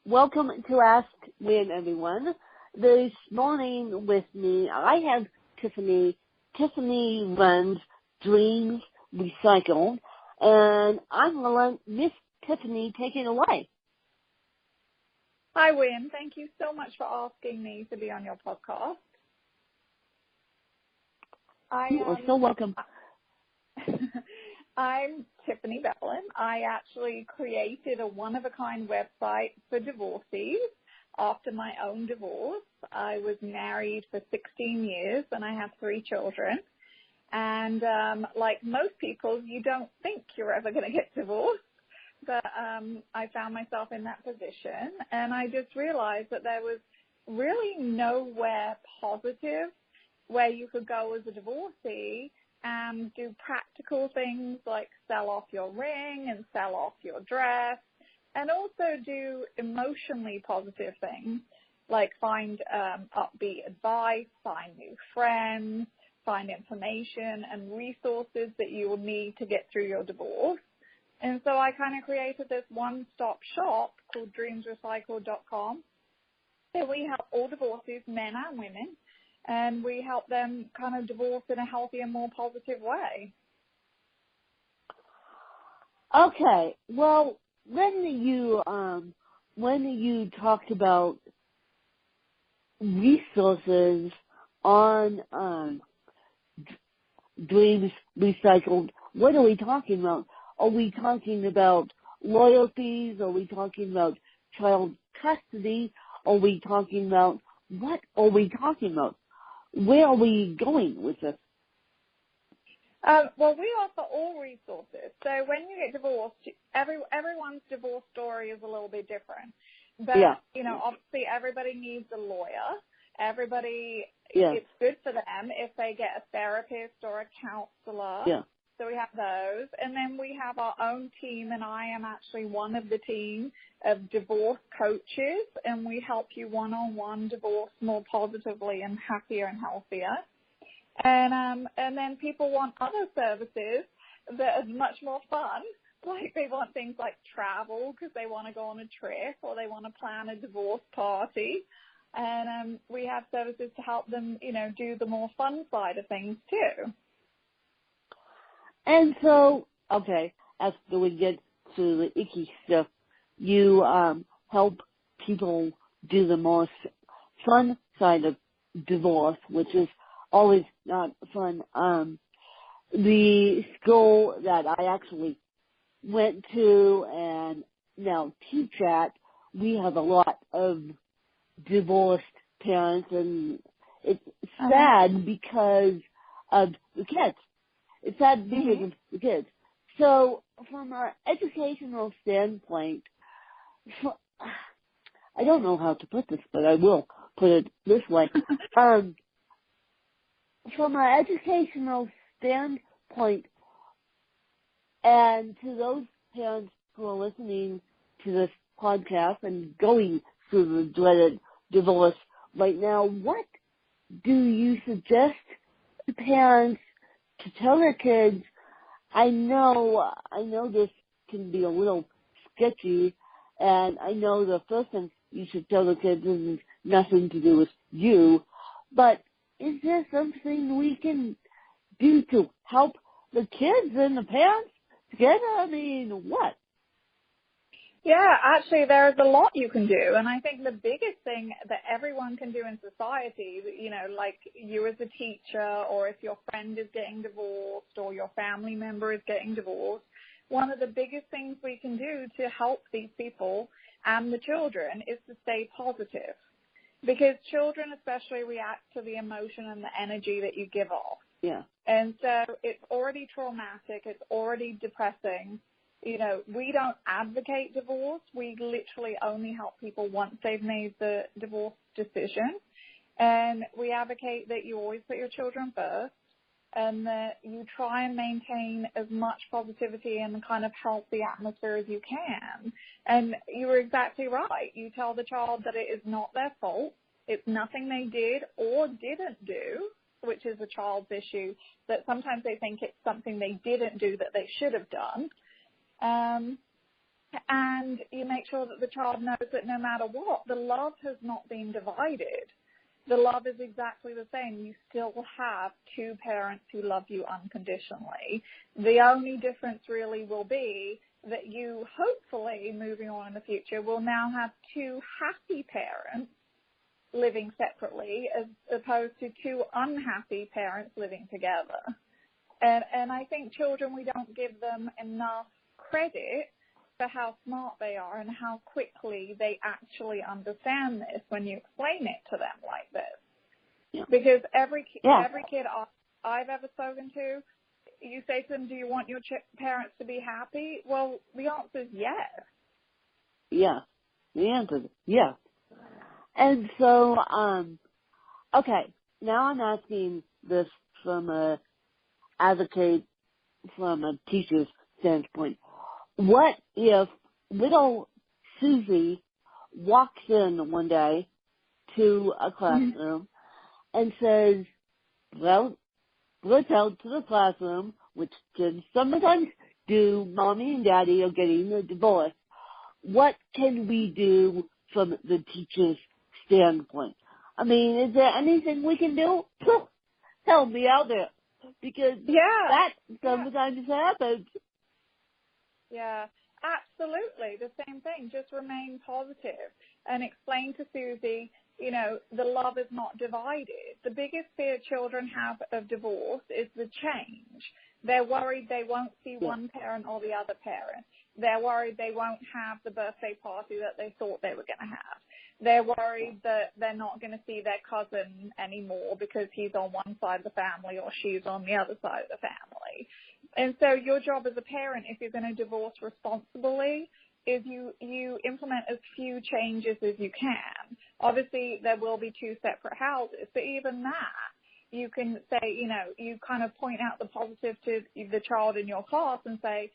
Welcome to Ask Win, everyone. This morning with me, I have Tiffany. Tiffany runs Dreams Recycled, and I'm going to let Miss Tiffany take it away. Hi, Win. Thank you so much for asking me to be on your podcast. You are so welcome. I'm Tiffany Beverlin. I actually created a one-of-a-kind website for divorcees after my own divorce. I was married for 16 years and I have 3 children. And like most people, you don't think you're ever going to get divorced. But I found myself in that position, and I just realized that there was really nowhere positive where you could go as a divorcee and do practical things like sell off your ring and sell off your dress, and also do emotionally positive things like find upbeat advice, find new friends, find information and resources that you will need to get through your divorce. And so I kind of created this one-stop shop called dreamsrecycled.com. So we help all divorcees, men and women, and we help them kind of divorce in a healthier, more positive way. Okay, well, when you talked about resources on Dreams Recycled, what are we talking about? Are we talking about loyalties? Are we talking about child custody? Are we talking about, what are we talking about? Where are we going with this? Well, we offer all resources. So when you get divorced, everyone's divorce story is a little bit different. But, obviously everybody needs a lawyer. It's good for them if they get a therapist or a counselor. Yeah. So we have those. And then we have our own team, and I am actually one of the team of divorce coaches, and we help you one-on-one divorce more positively and happier and healthier. And then people want other services that are much more fun. Like they want things like travel because they want to go on a trip, or they want to plan a divorce party. And we have services to help them, do the more fun side of things too. And so, okay, after we get to the icky stuff, you help people do the more fun side of divorce, which is always not fun. The school that I actually went to and now teach at, we have a lot of divorced parents, and it's sad because of the kids. It's sad because of the kids. So from an educational standpoint, I don't know how to put this, but I will put it this way. From an educational standpoint, and to those parents who are listening to this podcast and going through the dreaded divorce right now, what do you suggest to parents to tell their kids? I know this can be a little sketchy, and I know the first thing you should tell the kids is nothing to do with you, but is there something we can do to help the kids and the parents together? I mean, what? Yeah, actually, there's a lot you can do. And I think the biggest thing that everyone can do in society, like you as a teacher, or if your friend is getting divorced or your family member is getting divorced, one of the biggest things we can do to help these people and the children is to stay positive. Because children especially react to the emotion and the energy that you give off. Yeah. And so it's already traumatic. It's already depressing. We don't advocate divorce. We literally only help people once they've made the divorce decision. And we advocate that you always put your children first, and that you try and maintain as much positivity and kind of healthy atmosphere as you can. And you were exactly right. You tell the child that it is not their fault. It's nothing they did or didn't do, which is a child's issue, that sometimes they think it's something they didn't do that they should have done. And you make sure that the child knows that no matter what, the love has not been divided. The love is exactly the same. You still have two parents who love you unconditionally. The only difference really will be that you, hopefully, moving on in the future, will now have two happy parents living separately as opposed to two unhappy parents living together. And I think children, we don't give them enough credit for how smart they are and how quickly they actually understand this when you explain it to them like this. Yeah. Because every kid I've ever spoken to, you say to them, do you want your parents to be happy? Well, the answer is yes. Yeah. The answer is yes. And so, okay, now I'm asking this from a advocate, from a teacher's standpoint. What if little Susie walks in one day to a classroom and says, well, let's out to the classroom, which kids sometimes do, Mommy and Daddy are getting a divorce. What can we do from the teacher's standpoint? I mean, is there anything we can do? Help me out there. Because that sometimes happens. Yeah, absolutely. The same thing. Just remain positive and explain to Susie, you know, the love is not divided. The biggest fear children have of divorce is the change. They're worried they won't see one parent or the other parent. They're worried they won't have the birthday party that they thought they were going to have. They're worried that they're not going to see their cousin anymore because he's on one side of the family or she's on the other side of the family. And so your job as a parent, if you're going to divorce responsibly, is you implement as few changes as you can. Obviously, there will be two separate houses, but even that, you can say, you know, you kind of point out the positive to the child in your class and say,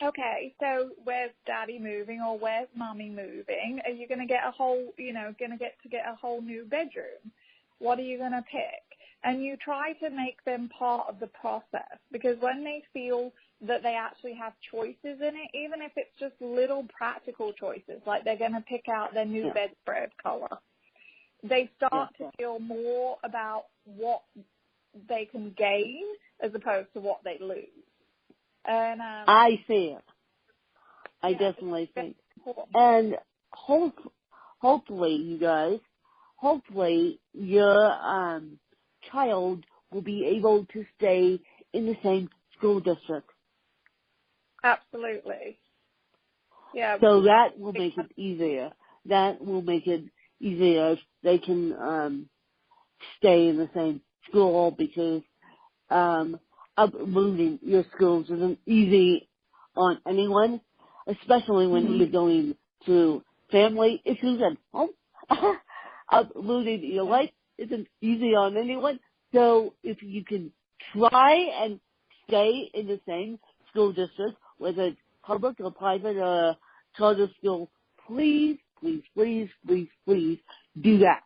okay, so where's Daddy moving or where's Mommy moving? Are you going to get a whole, you know, get a whole new bedroom? What are you going to pick? And you try to make them part of the process, because when they feel that they actually have choices in it, even if it's just little practical choices, like they're going to pick out their new bedspread color, they start to feel more about what they can gain as opposed to what they lose. And I see it. I definitely think. And hopefully, you guys, your child will be able to stay in the same school district. Absolutely. Yeah. So that will make it easier. That will make it easier if they can stay in the same school, because uprooting your schools isn't easy on anyone, especially when you're going through family issues at home. Uprooting your life isn't easy on anyone. So if you can try and stay in the same school district, whether it's public or private or charter school, please, please, please, please, please do that.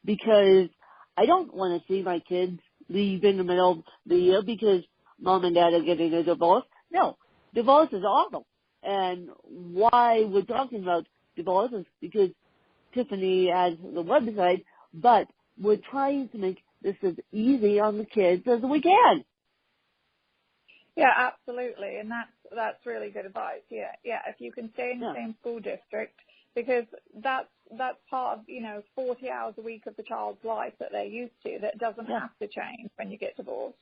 Because I don't want to see my kids leave in the middle of the year because Mom and Dad are getting a divorce. No, divorce is awful. And why we're talking about divorce is because Tiffany has the website, but we're trying to make this as easy on the kids as we can. Yeah, absolutely. And that's really good advice. Yeah. If you can stay in the same school district, because that's part of, 40 hours a week of the child's life that they're used to, that doesn't have to change when you get divorced.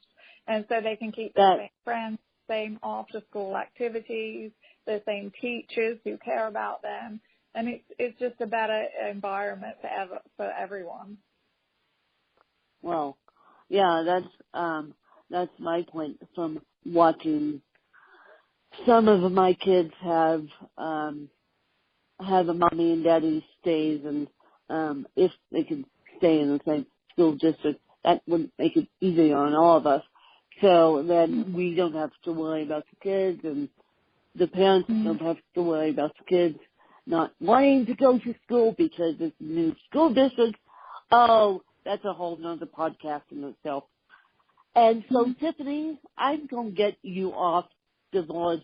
And so they can keep the same friends, same after school activities, the same teachers who care about them. And it's just a better environment for everyone. Well, yeah, that's my point from watching. Some of my kids have a mommy and daddy stays, and if they can stay in the same school district, that would make it easier on all of us. So then we don't have to worry about the kids, and the parents don't have to worry about the kids not wanting to go to school because it's a new school district. Oh, that's a whole nother podcast in itself. And so, Tiffany, I'm going to get you off divorce.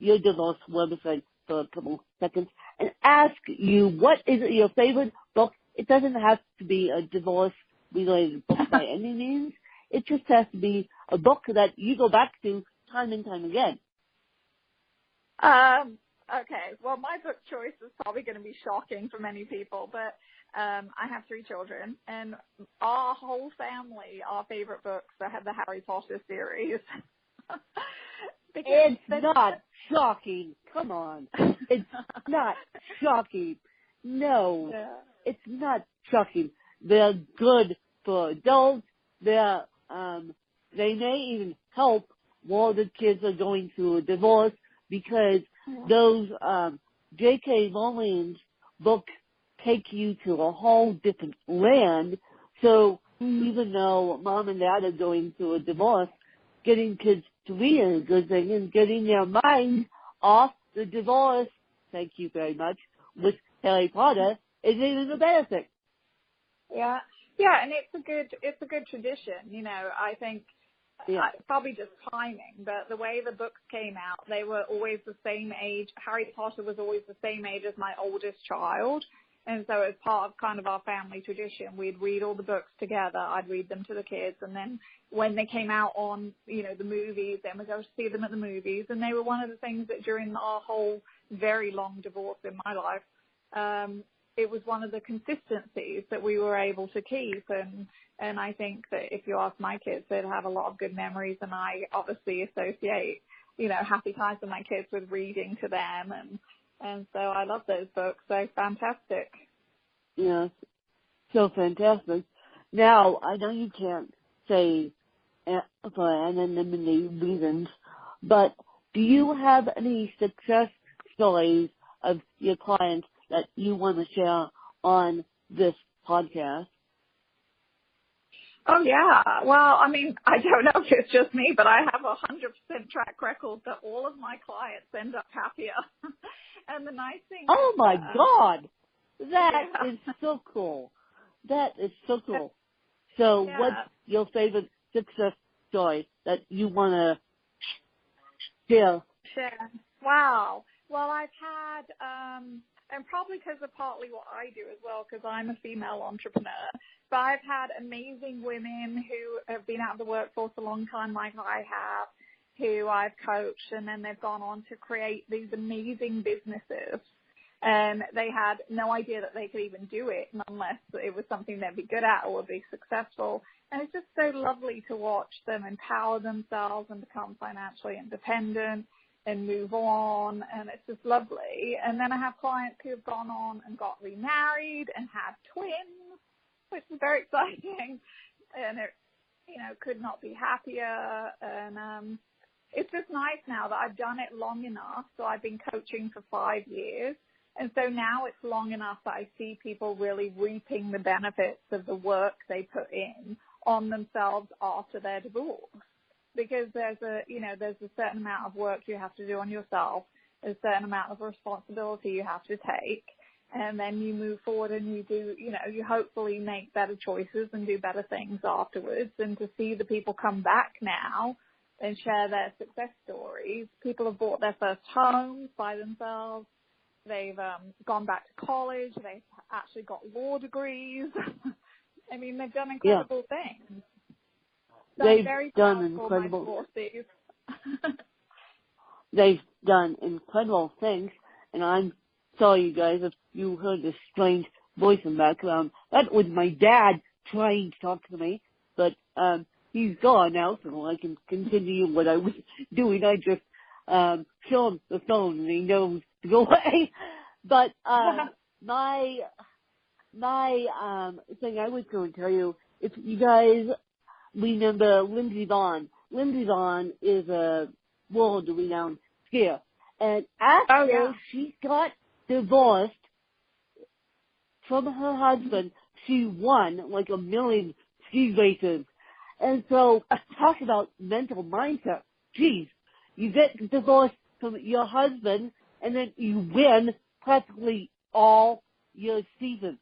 your divorce website for a couple seconds and ask you what is your favorite book. It doesn't have to be a divorce-related book by any means. It just has to be a book that you go back to time and time again. Okay. Well, my book choice is probably going to be shocking for many people, but I have 3 children, and our whole family, our favorite books are the Harry Potter series. It's not shocking. Come on. It's not shocking. No, it's not shocking. They're good for adults. They may even help while the kids are going through a divorce, because those J.K. Rowling's books take you to a whole different land. So even though mom and dad are going through a divorce, getting kids to read is a good thing, and getting their mind off the divorce, thank you very much, with Harry Potter is even a better thing. Yeah, and it's a good tradition. You know, I think probably just timing, but the way the books came out, they were always the same age. Harry Potter was always the same age as my oldest child. And so as part of kind of our family tradition, we'd read all the books together. I'd read them to the kids. And then when they came out on, you know, the movies, then we'd go see them at the movies. And they were one of the things that during our whole very long divorce in my life, it was one of the consistencies that we were able to keep. And I think that if you ask my kids, they'd have a lot of good memories. And I obviously associate, you know, happy times with my kids with reading to them. And so I love those books. So fantastic. Yes, so fantastic. Now, I know you can't say for anonymity reasons, but do you have any success stories of your clients that you want to share on this podcast? Oh, yeah. Well, I mean, I don't know if it's just me, but I have 100% track record that all of my clients end up happier. And the nice thing Oh, is my God. That is so cool. That is so cool. So what's your favorite success story that you want to share? Wow. Well, I've had, and probably because of partly what I do as well, because I'm a female entrepreneur, but I've had amazing women who have been out of the workforce a long time like I have, who I've coached, and then they've gone on to create these amazing businesses. And they had no idea that they could even do it unless it was something they'd be good at or would be successful. And it's just so lovely to watch them empower themselves and become financially independent and move on. And it's just lovely. And then I have clients who have gone on and got remarried and had twins, which is very exciting. And it, you know, could not be happier. And it's just nice now that I've done it long enough. So I've been coaching for 5 years. And so now it's long enough that I see people really reaping the benefits of the work they put in on themselves after their divorce. Because there's a certain amount of work you have to do on yourself, a certain amount of responsibility you have to take, and then you move forward and you do, you know, you hopefully make better choices and do better things afterwards. And to see the people come back now and share their success stories, people have bought their first homes by themselves. They've gone back to college. They've actually got law degrees. I mean, they've done incredible things. So They've I'm very done proud incredible. for my divorcees. They've done incredible things, and I'm sorry, you guys, if you heard this strange voice in the background. That was my dad trying to talk to me, but he's gone now, so I can continue what I was doing. I just show him the phone, and he knows to go away. But my thing I was going to tell you, if you guys remember Lindsey Vonn. Lindsey Vonn is a world-renowned skier. And after she got divorced from her husband, she won like 1 million ski races. And so talk about mental mindset. Geez, you get divorced from your husband, and then you win practically all your seasons.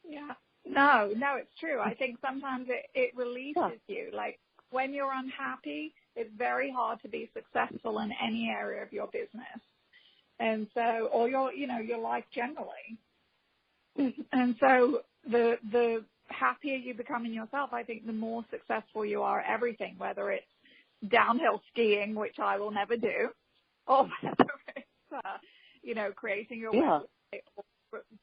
Yeah. No, it's true. I think sometimes it releases you. Like when you're unhappy, it's very hard to be successful in any area of your business. And so, or your life generally. And so the happier you become in yourself, I think the more successful you are at everything, whether it's downhill skiing, which I will never do, or whether it's, creating your website, or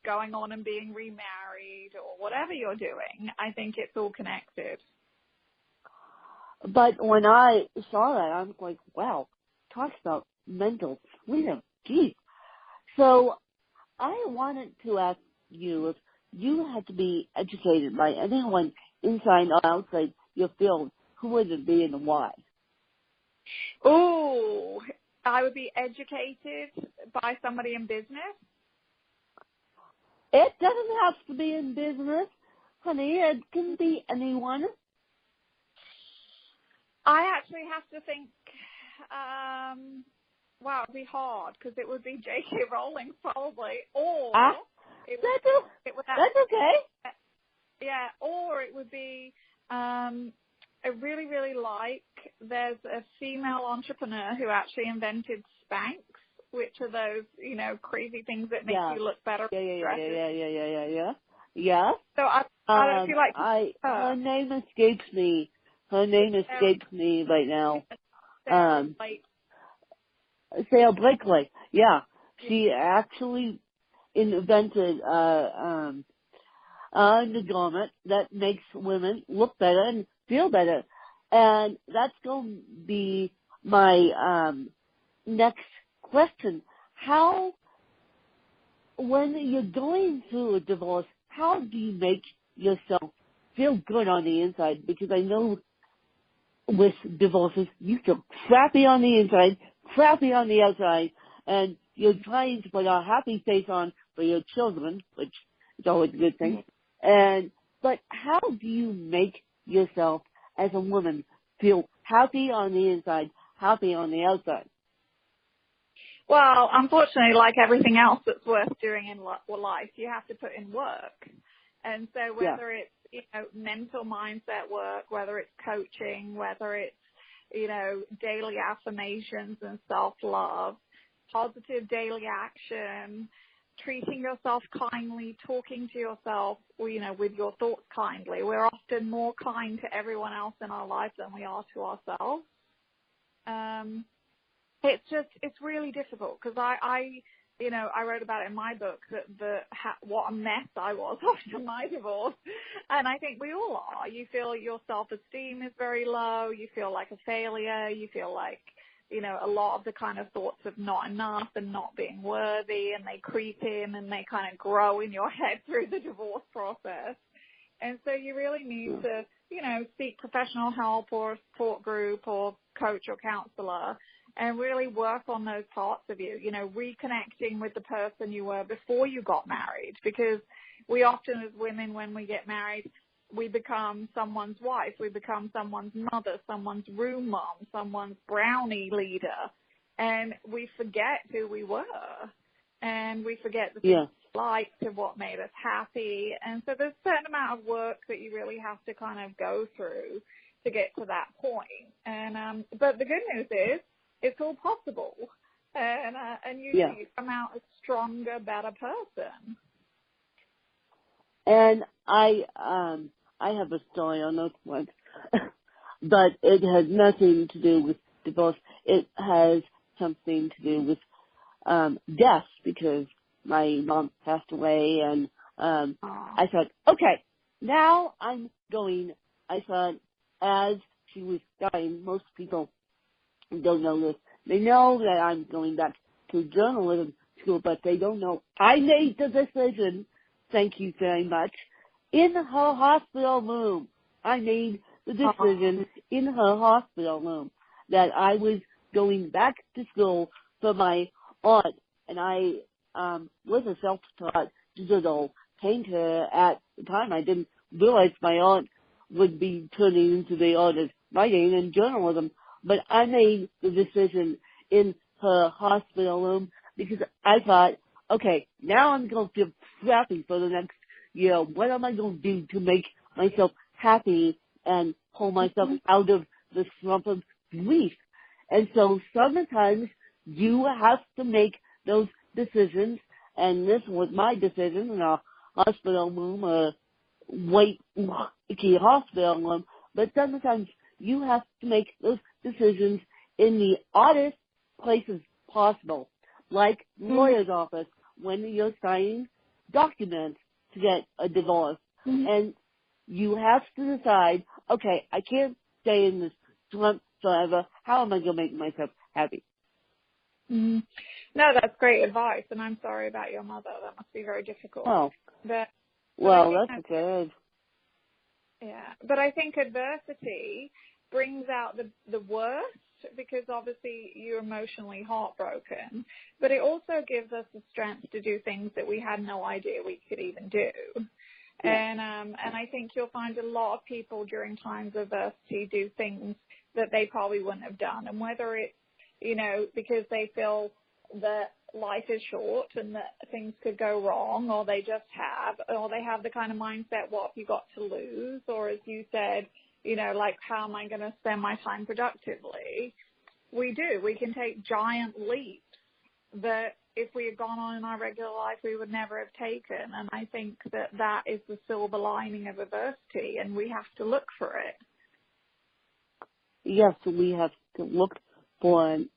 going on and being remarried, or whatever you're doing. I think it's all connected. But when I saw that, I'm like, wow, talk about mental freedom. Geez. So I wanted to ask you if you had to be educated by anyone inside or outside your field, who would it be and why? Oh, I would be educated by somebody in business. It doesn't have to be in business, honey. It can be anyone. I actually have to think, wow, it'd be hard because it would be J.K. Rowling probably, or that's okay. Yeah, or it would be, I really, really like, there's a female entrepreneur who actually invented Spanx, which are those, crazy things that make you look better. Yeah. So I don't feel like her name escapes me. Her name escapes me right now. Sarah Blakely. Yeah. She actually invented an undergarment that makes women look better and feel better. And that's going to be my next question. How, when you're going through a divorce, how do you make yourself feel good on the inside? Because I know with divorces, you feel crappy on the inside, crappy on the outside, and you're trying to put a happy face on for your children, which is always a good thing. But how do you make yourself as a woman feel happy on the inside, happy on the outside? Well, unfortunately, like everything else that's worth doing in life, you have to put in work. And so whether it's, mental mindset work, whether it's coaching, whether it's, daily affirmations and self-love, positive daily action, treating yourself kindly, talking to yourself, with your thoughts kindly. We're often more kind to everyone else in our life than we are to ourselves. It's really difficult because I wrote about it in my book that what a mess I was after my divorce. And I think we all are. You feel your self-esteem is very low. You feel like a failure. You feel like, a lot of the kind of thoughts of not enough and not being worthy, and they creep in and they kind of grow in your head through the divorce process. And so you really need to, seek professional help or a support group or coach or counselor and really work on those parts of you, reconnecting with the person you were before you got married. Because we often, as women, when we get married, we become someone's wife, we become someone's mother, someone's room mom, someone's brownie leader, and we forget who we were, and we forget the things we liked and what made us happy. And so there's a certain amount of work that you really have to kind of go through to get to that point. And but the good news is it's all possible, and you come out a stronger, better person. And I have a story on those ones, but it has nothing to do with divorce. It has something to do with death, because my mom passed away, and I thought, okay, now I'm going. I thought, as she was dying, most people don't know this. They know that I'm going back to journalism school, but they don't know I made the decision. Thank you very much. In her hospital room, I made the decision in her hospital room that I was going back to school for my art, and I was a self-taught digital painter at the time. I didn't realize my art would be turning into the art of writing and journalism, but I made the decision in her hospital room because I thought, okay, now I'm going to feel crappy for the next year. What am I going to do to make myself happy and pull myself out of the slump of grief. And so sometimes you have to make those decisions, and this was my decision in a hospital room, a white, icky hospital room, but sometimes you have to make those decisions in the oddest places possible, like lawyer's office when you're signing documents to get a divorce. And you have to decide, okay, I can't stay in this slump forever. How am I going to make myself happy? No, that's great advice, and I'm sorry about your mother. That must be very difficult. Oh, but well, that's good. Yeah, but I think adversity brings out the worst, because obviously you're emotionally heartbroken, but it also gives us the strength to do things that we had no idea we could even do. And I think you'll find a lot of people during times of adversity do things that they probably wouldn't have done. And whether it's, because they feel that life is short and that things could go wrong, or they have the kind of mindset, what have you got to lose? Or as you said, like, how am I going to spend my time productively? We can take giant leaps that if we had gone on in our regular life, we would never have taken. And I think that is the silver lining of adversity, and we have to look for it. Yes, we have to look for it.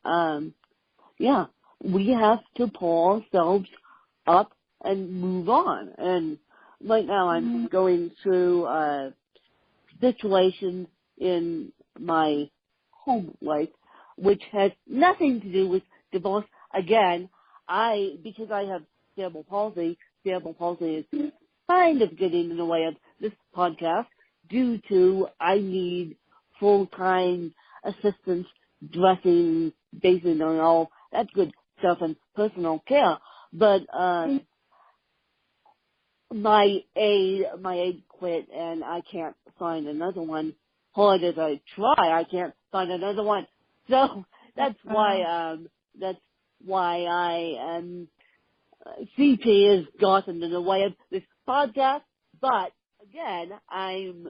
We have to pull ourselves up and move on. And right now I'm going through a situation in my home life which has nothing to do with divorce. Again, because I have cerebral palsy is kind of getting in the way of this podcast due to I need full-time assistance, dressing, bathing, and all that good stuff and personal care. But my aide quit, and I can't find another one. Hard as I try, I can't find another one. So that's why I am. CP has gotten in the way of this podcast. But again, I'm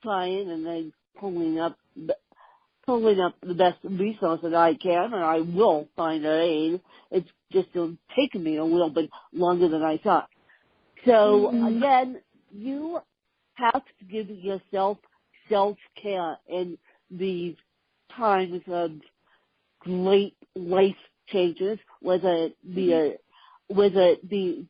trying and I'm pulling up the best resources I can, and I will find an aid. It's just taken me a little bit longer than I thought. So again, you have to give yourself self-care in these times of great life changes, whether it be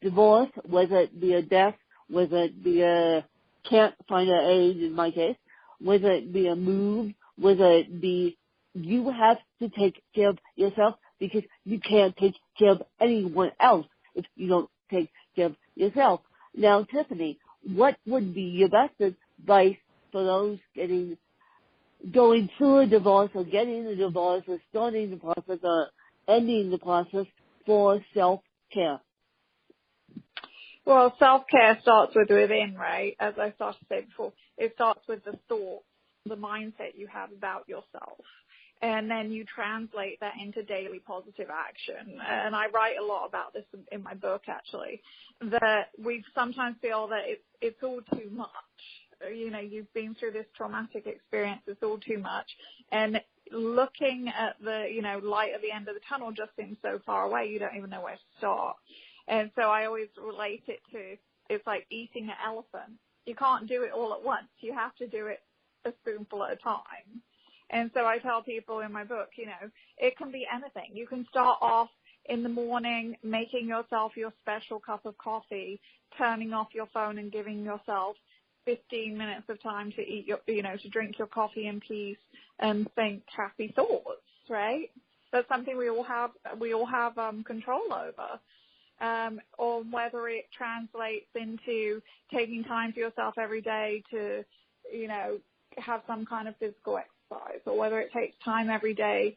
divorce, whether it be a death, whether it be a can't find an aid in my case, whether it be a move, whether it be you have to take care of yourself, because you can't take care of anyone else if you don't take care of yourself. Now, Tiffany, what would be your best advice for those going through a divorce or getting a divorce or starting the process or ending the process for self-care? Well, self-care starts with within, right? As I started to say before, it starts with the thought, the mindset you have about yourself. And then you translate that into daily positive action. And I write a lot about this in my book, actually, that we sometimes feel that it's all too much. You've been through this traumatic experience, it's all too much. And looking at the, light at the end of the tunnel just seems so far away, you don't even know where to start. And so I always relate it to, it's like eating an elephant. You can't do it all at once. You have to do it a spoonful at a time. And so I tell people in my book, it can be anything. You can start off in the morning making yourself your special cup of coffee, turning off your phone and giving yourself 15 minutes of time to eat to drink your coffee in peace and think happy thoughts, right? That's something we all have control over. Or whether it translates into taking time for yourself every day to, have some kind of physical exercise, or whether it takes time every day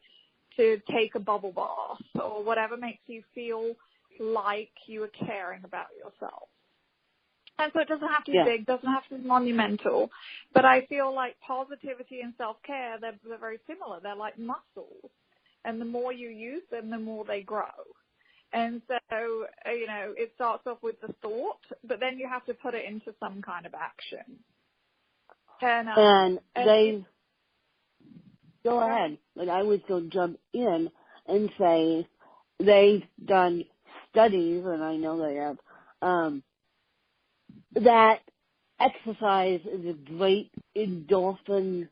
to take a bubble bath, or whatever makes you feel like you are caring about yourself. And so it doesn't have to be big, doesn't have to be monumental, but I feel like positivity and self-care, they're very similar. They're like muscles, and the more you use them, the more they grow. And so, it starts off with the thought, but then you have to put it into some kind of action. go ahead. But I was going to jump in and say they've done studies, and I know they have, that exercise is a great endorphin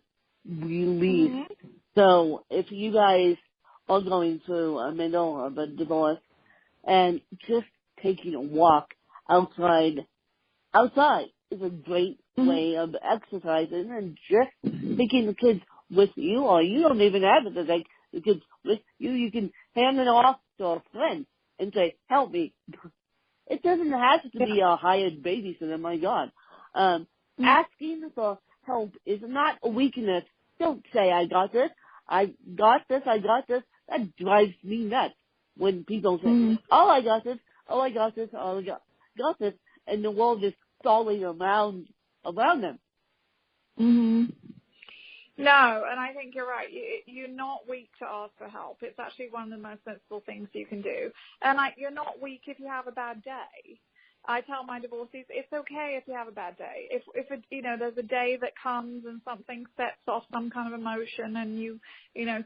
release. Mm-hmm. So if you guys are going through a middle of a divorce and just taking a walk outside is a great way of exercising, and just taking the kids with you, or you don't even have to take the kids with you. You can hand it off to a friend and say, help me. It doesn't have to be a hired babysitter, my God. Asking for help is not a weakness. Don't say, I got this. I got this. That drives me nuts when people say, oh, I got this. Oh, I got this. Oh, I got this. And the world is falling around them. Mm-hmm. No, and I think you're right. You're not weak to ask for help. It's actually one of the most sensible things you can do. And you're not weak if you have a bad day. I tell my divorcees, it's okay if you have a bad day. If there's a day that comes and something sets off some kind of emotion, and you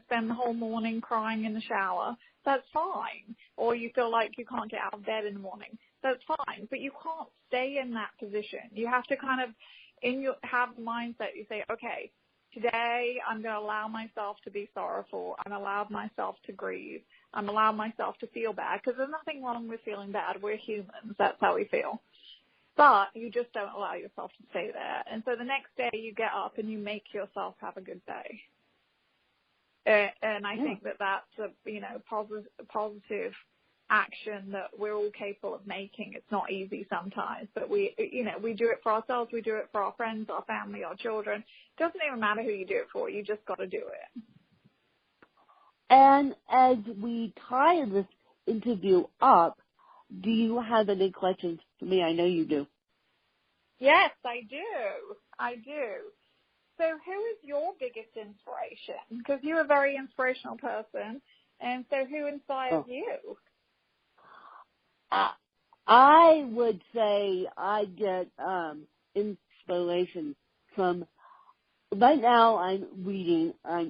spend the whole morning crying in the shower, that's fine. Or you feel like you can't get out of bed in the morning, that's fine. But you can't stay in that position. You have to kind of have the mindset. You say, okay, today I'm going to allow myself to be sorrowful. I'm allowed myself to grieve. I'm allowed myself to feel bad, because there's nothing wrong with feeling bad. We're humans. That's how we feel. But you just don't allow yourself to stay there. And so the next day you get up and you make yourself have a good day. And I think that's a positive action that we're all capable of making. It's not easy sometimes, but we do it for ourselves. We do it for our friends, our family, our children. It doesn't even matter who you do it for. You just got to do it. And as we tie this interview up, do you have any questions for me? I know you do. Yes, I do. So who is your biggest inspiration? Because you're a very inspirational person. And so who inspires you? I would say I get inspiration from, right now I'm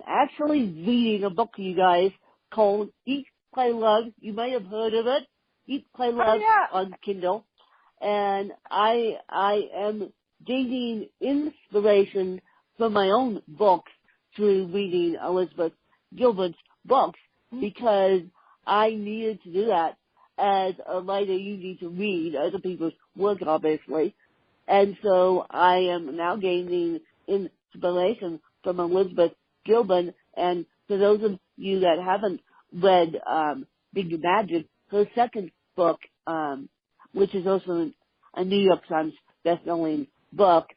actually reading a book, you guys, called Eat, Play, Love. You may have heard of it. Eat, Play, Love on Kindle. And I am gaining inspiration from my own books through reading Elizabeth Gilbert's books, because I needed to do that. As a writer, you need to read other people's work, obviously. And so I am now gaining inspiration from Elizabeth Gilbert. And for those of you that haven't read Big Magic, her second book, which is also a New York Times best-selling book,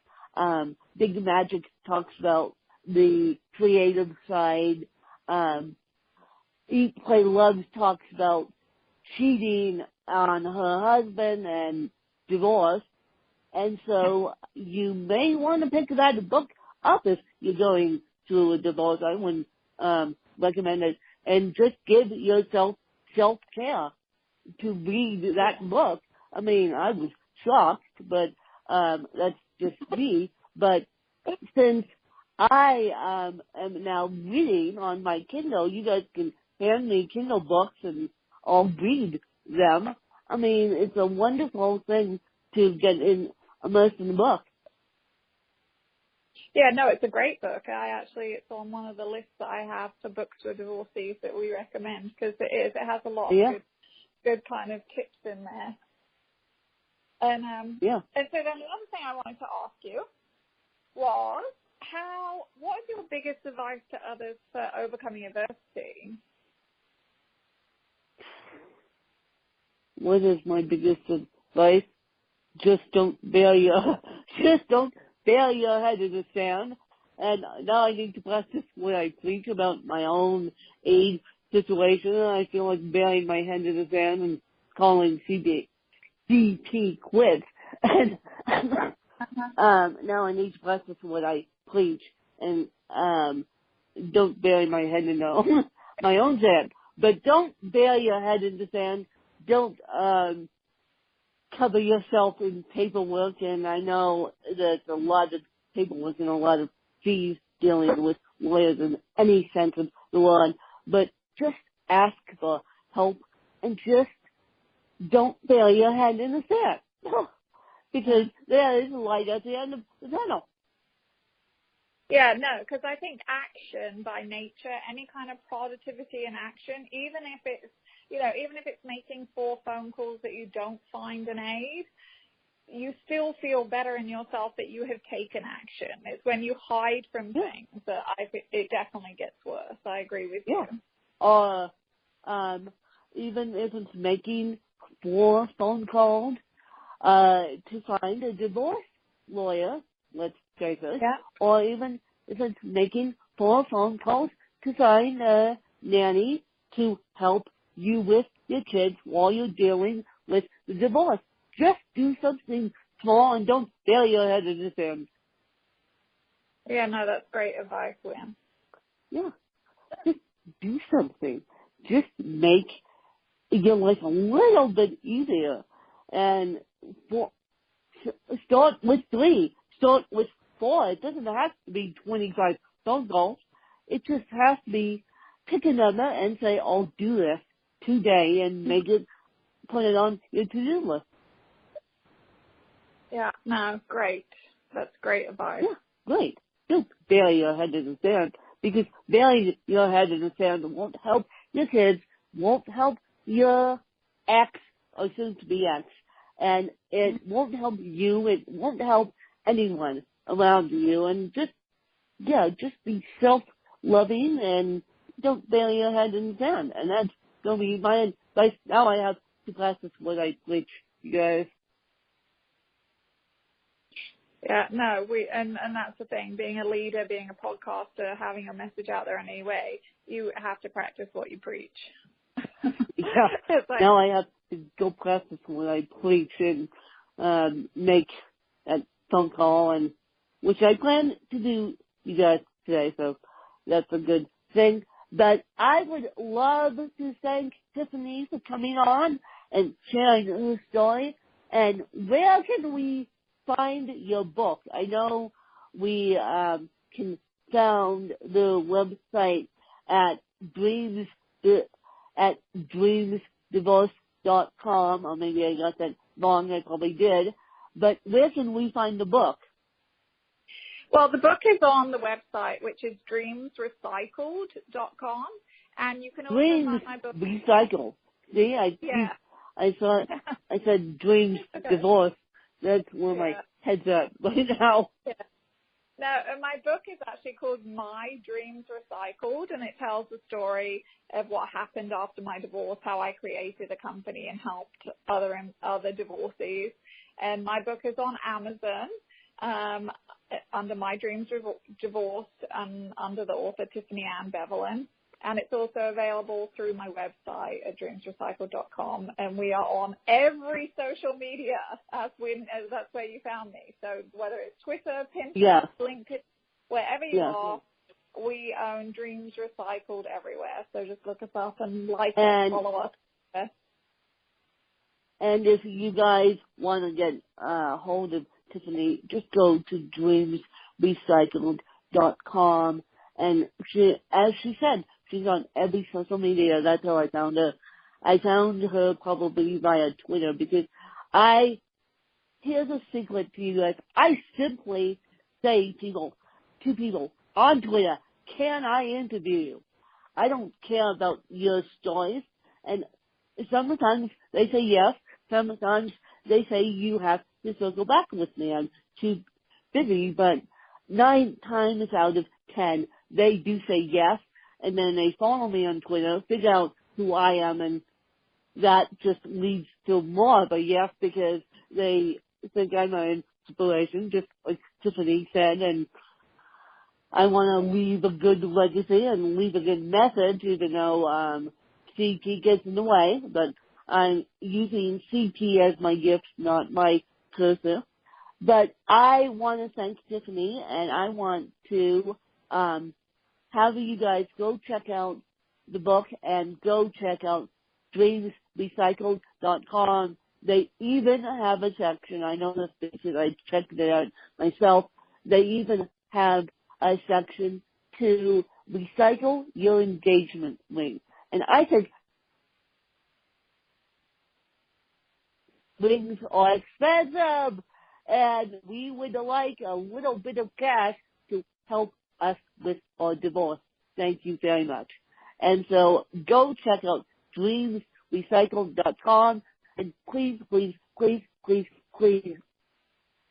Big Magic talks about the creative side. Eat, Play, Love talks about cheating on her husband and divorce. And so you may want to pick that book up if you're going through a divorce. I wouldn't recommend it. And just give yourself self-care to read that book. I mean, I was shocked, but that's just me. But since I am now reading on my Kindle, you guys can hand me Kindle books and I'll read them. I mean, it's a wonderful thing to get immersed in the book. Yeah, no, it's a great book. It's on one of the lists that I have for books for divorcees that we recommend, because it has a lot of good kind of tips in there. And and so then the other thing I wanted to ask you was, what is your biggest advice to others for overcoming adversity? What is my biggest advice? Just don't bury your head in the sand. And now I need to practice what I preach about my own age situation. And I feel like burying my head in the sand and calling CP quits. And now I need to practice what I preach and don't bury my head in my own sand. But don't bury your head in the sand. Don't cover yourself in paperwork, and I know that a lot of paperwork and a lot of fees dealing with lawyers in any sense of the word, but just ask for help and just don't bury your head in the sand. Because there is light at the end of the tunnel. Yeah, no, because I think action by nature, any kind of productivity in action, even if it's making 4 phone calls that you don't find an aid, you still feel better in yourself that you have taken action. It's when you hide from things that it definitely gets worse. I agree with you. Or even if it's making 4 phone calls to find a divorce lawyer, let's say this, or even if it's making 4 phone calls to find a nanny to help you with your kids while you're dealing with the divorce. Just do something small and don't bury your head in the sand. Yeah, no, that's great advice, Lynn. Yeah. Just do something. Just make your life a little bit easier. And start with 3. Start with 4. It doesn't have to be 25 phone calls. It just has to be pick a number and say, I'll do this today and put it on your to-do list. Yeah, no, great. That's great advice. Yeah, great. Don't bury your head in the sand, because burying your head in the sand won't help your kids, won't help your ex or soon-to-be ex, and it won't help you. It won't help anyone around you. And just be self-loving and don't bury your head in the sand. And that's going to be my advice. Now I have to practice what I preach, you guys. Yeah, no, and that's the thing, being a leader, being a podcaster, having a message out there in any way, you have to practice what you preach. Yeah, now I have to go practice what I preach and make that phone call, and which I plan to do, you guys, today, so that's a good thing. But I would love to thank Tiffany for coming on and sharing her story. And where can we find your book? I know we can found the website at dreamsdivorce.com, or maybe I got that wrong, I probably did. But where can we find the book? Well, the book is on the website, which is dreamsrecycled.com, and you can also find my book. Recycle. See, I said Dreams Divorce. That's where my head's at right now. Yeah. No, my book is actually called My Dreams Recycled, and it tells the story of what happened after my divorce, how I created a company and helped other divorcees. And my book is on Amazon under My Dreams Divorce and under the author Tiffany Beverlin. And it's also available through my website at dreamsrecycled.com. And we are on every social media. That's where you found me. So whether it's Twitter, Pinterest, LinkedIn, wherever you are, we own Dreams Recycled everywhere. So just look us up and and follow us. And if you guys want to get hold of Tiffany, just go to dreamsrecycled.com. And as she said, she's on every social media. That's how I found her. I found her probably via Twitter, because here's a secret to you guys. I simply say to people on Twitter, can I interview you? I don't care about your stories. And sometimes they say yes. Sometimes they say you have to circle back with me. I'm too busy, but 9 times out of 10, they do say yes, and then they follow me on Twitter, figure out who I am, and that just leads to more of a yes, because they think I'm an inspiration, just like Tiffany said, and I want to leave a good legacy and leave a good message, even though CT gets in the way, but I'm using CT as my gift, not my cursor. But I want to thank Tiffany, and I want to have you guys go check out the book and go check out dreamsrecycled.com. They even have a section, I know this because I checked it out myself, they even have a section to recycle your engagement ring. And I think rings are expensive, and we would like a little bit of cash to help us with our divorce. Thank you very much. And so go check out dreamsrecycled.com, and please, please, please, please, please,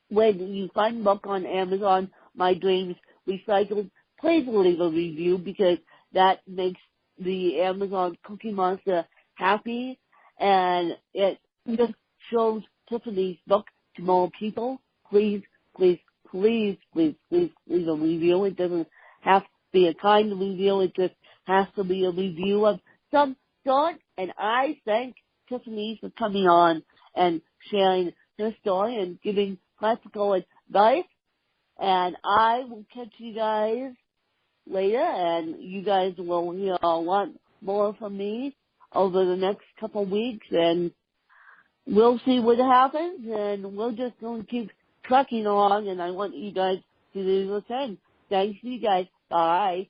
when you find a book on Amazon, My Dreams Recycled, please leave a review, because that makes the Amazon Cookie Monster happy, and it just shows Tiffany's book to more people. Please, please, please, please, please leave a review. It doesn't have to be a kind review. It just has to be a review of some sort. And I thank Tiffany for coming on and sharing her story and giving practical advice. And I will catch you guys later, and you guys will hear a lot more from me over the next couple of weeks, and we'll see what happens, and we're just going to keep trucking along, and I want you guys to do the same. Thanks, you guys. Bye.